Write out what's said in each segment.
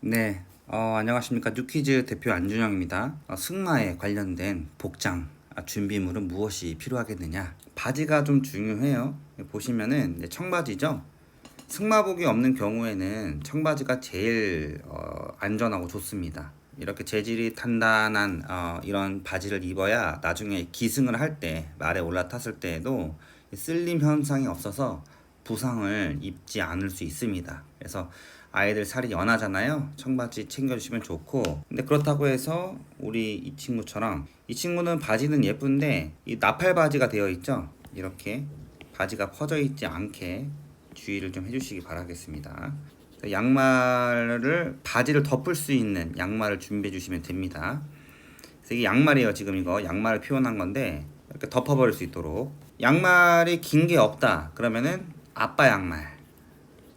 네, 안녕하십니까. 뉴퀴즈 대표 안준영입니다. 승마에 관련된 복장, 준비물은 무엇이 필요하겠느냐? 바지가 좀 중요해요. 보시면은 이제 청바지죠. 승마복이 없는 경우에는 청바지가 제일 안전하고 좋습니다. 이렇게 재질이 단단한 이런 바지를 입어야 나중에 기승을 할 때, 말에 올라탔을 때에도 쓸림 현상이 없어서 부상을 입지 않을 수 있습니다. 그래서 아이들 살이 연하잖아요. 청바지 챙겨주시면 좋고, 근데 그렇다고 해서 우리 이 친구처럼, 이 친구는 바지는 예쁜데 이 나팔 바지가 되어 있죠. 이렇게 바지가 퍼져 있지 않게 주의를 좀 해주시기 바라겠습니다. 양말을, 바지를 덮을 수 있는 양말을 준비해 주시면 됩니다. 그래서 이게 양말이에요. 지금 이거 양말을 표현한 건데, 이렇게 덮어버릴 수 있도록. 양말이 긴 게 없다 그러면은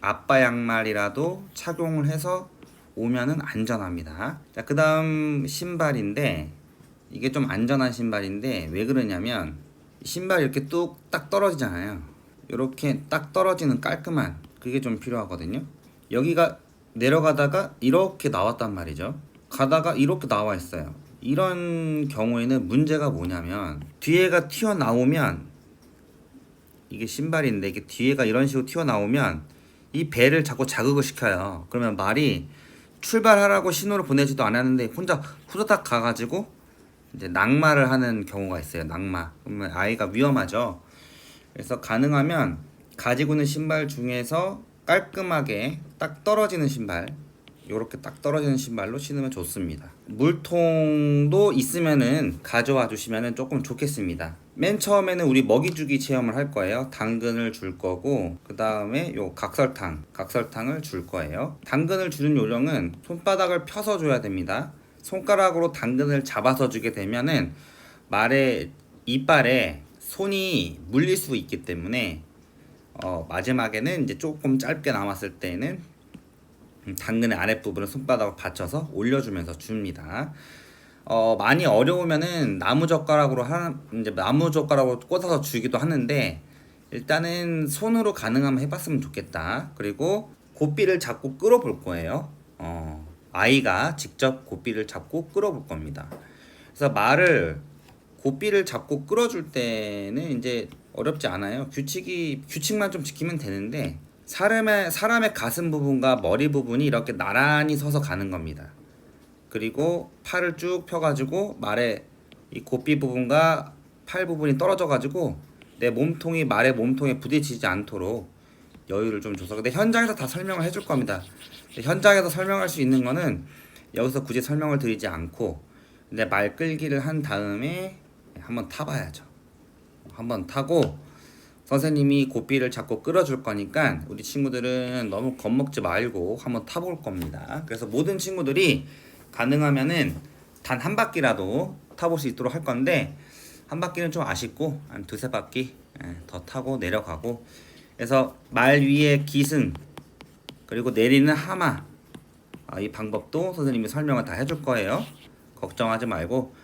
아빠 양말이라도 착용을 해서 오면은 안전합니다. 자, 그 다음 신발인데, 이게 좀 안전한 신발인데 왜 그러냐면, 신발이 이렇게 뚝딱 떨어지잖아요. 이렇게 딱 떨어지는 깔끔한 그게 좀 필요하거든요. 여기가 내려가다가 이렇게 나왔단 말이죠. 가다가 이렇게 나와 있어요. 이런 경우에는 문제가 뭐냐면, 뒤에가 튀어나오면, 이게 신발인데 이게 뒤에가 이런 식으로 튀어나오면 이 배를 자꾸 자극을 시켜요. 그러면 말이 출발하라고 신호를 보내지도 않았는데 혼자 후다닥 가가지고 이제 낙마를 하는 경우가 있어요. 낙마. 그러면 아이가 위험하죠. 그래서 가능하면 가지고 있는 신발 중에서 깔끔하게 딱 떨어지는 신발, 요렇게 딱 떨어지는 신발로 신으면 좋습니다. 물통도 있으면은 가져와 주시면은 조금 좋겠습니다. 맨 처음에는 우리 먹이주기 체험을 할 거예요. 당근을 줄 거고, 그 다음에 요 각설탕을 줄 거예요. 당근을 주는 요령은 손바닥을 펴서 줘야 됩니다. 손가락으로 당근을 잡아서 주게 되면은 말의 이빨에 손이 물릴 수 있기 때문에 마지막에는 이제 조금 짧게 남았을 때는 당근의 아랫부분을 손바닥으로 받쳐서 올려주면서 줍니다. 많이 어려우면은 이제 나무젓가락으로 꽂아서 주기도 하는데, 일단은 손으로 가능하면 해봤으면 좋겠다. 그리고 고삐를 잡고 끌어볼 거예요. 아이가 직접 고삐를 잡고 끌어볼 겁니다. 그래서 말을 고삐를 잡고 끌어줄 때는 이제 어렵지 않아요. 규칙만 좀 지키면 되는데, 사람의 가슴 부분과 머리 부분이 이렇게 나란히 서서 가는 겁니다. 그리고 팔을 쭉 펴가지고 말의 이 고삐 부분과 팔 부분이 떨어져가지고 내 몸통이 말의 몸통에 부딪히지 않도록 여유를 좀 줘서. 근데 현장에서 다 설명을 해줄 겁니다. 현장에서 설명할 수 있는 거는 여기서 굳이 설명을 드리지 않고, 근데 말 끌기를 한 다음에 한번 타봐야죠. 한번 타고 선생님이 고삐를 잡고 끌어줄 거니까 우리 친구들은 너무 겁먹지 말고 한번 타볼 겁니다. 그래서 모든 친구들이 가능하면은 단 한 바퀴라도 타볼 수 있도록 할 건데, 한 바퀴는 좀 아쉽고 한 두세 바퀴 더 타고 내려가고. 그래서 말 위에 기승, 그리고 내리는 하마, 이 방법도 선생님이 설명을 다 해줄 거예요. 걱정하지 말고.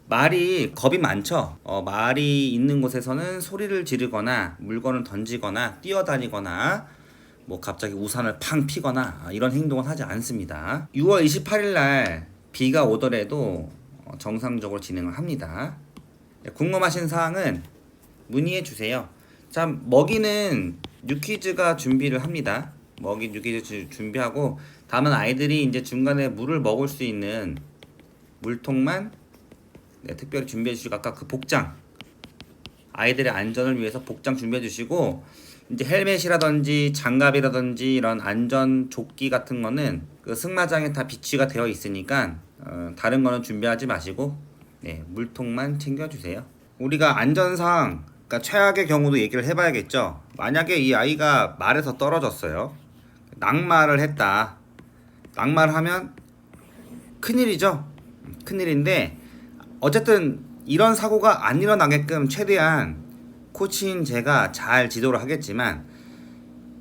말이 겁이 많죠. 말이 있는 곳에서는 소리를 지르거나 물건을 던지거나 뛰어다니거나 뭐 갑자기 우산을 팡 피거나 이런 행동은 하지 않습니다. 6월 28일 날 비가 오더라도 정상적으로 진행을 합니다. 궁금하신 사항은 문의해 주세요. 참, 먹이는 뉴키즈가 준비를 합니다. 먹이 뉴키즈 준비하고, 다만 아이들이 이제 중간에 물을 먹을 수 있는 물통만 특별히 준비해 주시고, 아까 그 복장, 아이들의 안전을 위해서 복장 준비해 주시고, 이제 헬멧이라든지 장갑이라든지 이런 안전 조끼 같은 거는 그 승마장에 다 비치가 되어 있으니까 다른 거는 준비하지 마시고 물통만 챙겨 주세요. 우리가 안전상, 그러니까 최악의 경우도 얘기를 해봐야겠죠. 만약에 이 아이가 말에서 떨어졌어요. 낙마를 했다. 낙마를 하면 큰일이죠. 큰일인데, 어쨌든 이런 사고가 안 일어나게끔 최대한 코치인 제가 잘 지도를 하겠지만,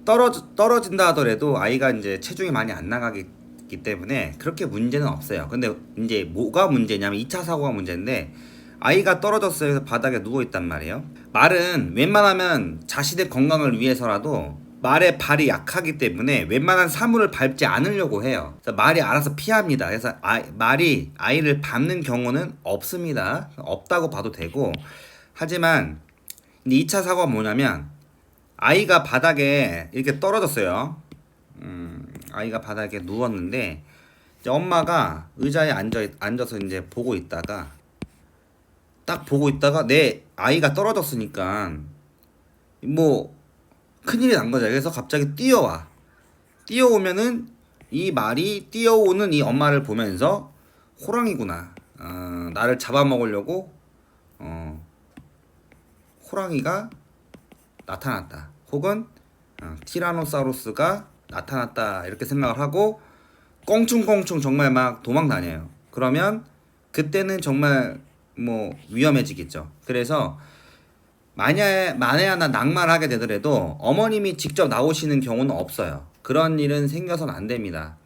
떨어진다 하더라도 아이가 이제 체중이 많이 안 나가기 때문에 그렇게 문제는 없어요. 근데 이제 뭐가 문제냐면 2차 사고가 문제인데, 아이가 떨어졌어요. 그래서 바닥에 누워 있단 말이에요. 말은 웬만하면 자신의 건강을 위해서라도 말의 발이 약하기 때문에 웬만한 사물을 밟지 않으려고 해요. 그래서 말이 알아서 피합니다. 그래서 말이 아이를 밟는 경우는 없습니다. 없다고 봐도 되고, 하지만 2차 사고가 뭐냐면 아이가 바닥에 이렇게 떨어졌어요. 아이가 바닥에 누웠는데 이제 엄마가 의자에 앉아서 이제 보고 있다가 딱 보고 있다가 내 아이가 떨어졌으니까 뭐 큰일이 난 거죠. 그래서 갑자기 뛰어와. 뛰어오면은 이 말이 뛰어오는 이 엄마를 보면서 호랑이구나. 나를 잡아먹으려고 호랑이가 나타났다. 혹은 티라노사우루스가 나타났다. 이렇게 생각을 하고 껑충껑충 정말 막 도망 다녀요. 그러면 그때는 정말 뭐 위험해지겠죠. 그래서 만에 하나 낙마를 하게 되더라도 어머님이 직접 나오시는 경우는 없어요. 그런 일은 생겨서는 안 됩니다.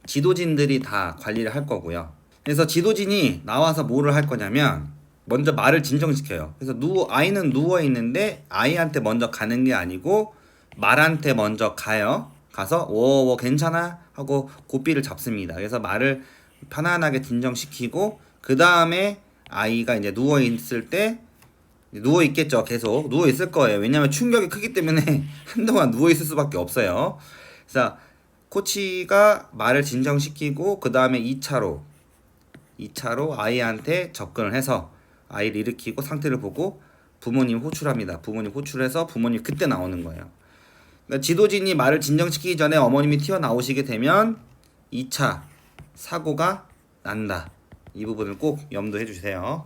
지도진들이 다 관리를 할 거고요. 그래서 지도진이 나와서 뭐를 할 거냐면 먼저 말을 진정시켜요. 그래서 아이는 누워 있는데 아이한테 먼저 가는 게 아니고 말한테 먼저 가요. 가서 오 괜찮아 하고 고삐를 잡습니다. 그래서 말을 편안하게 진정시키고 그 다음에 아이가 이제 누워 있을 때 누워 있겠죠. 계속 누워 있을 거예요. 왜냐하면 충격이 크기 때문에 한동안 누워 있을 수밖에 없어요. 그래서 코치가 말을 진정시키고 그 다음에 2차로 아이한테 접근을 해서 아이를 일으키고 상태를 보고 부모님 호출합니다. 부모님 호출해서 부모님 그때 나오는 거예요. 그러니까 지도진이 말을 진정시키기 전에 어머님이 튀어나오시게 되면 2차 사고가 난다. 이 부분을 꼭 염두해 주세요.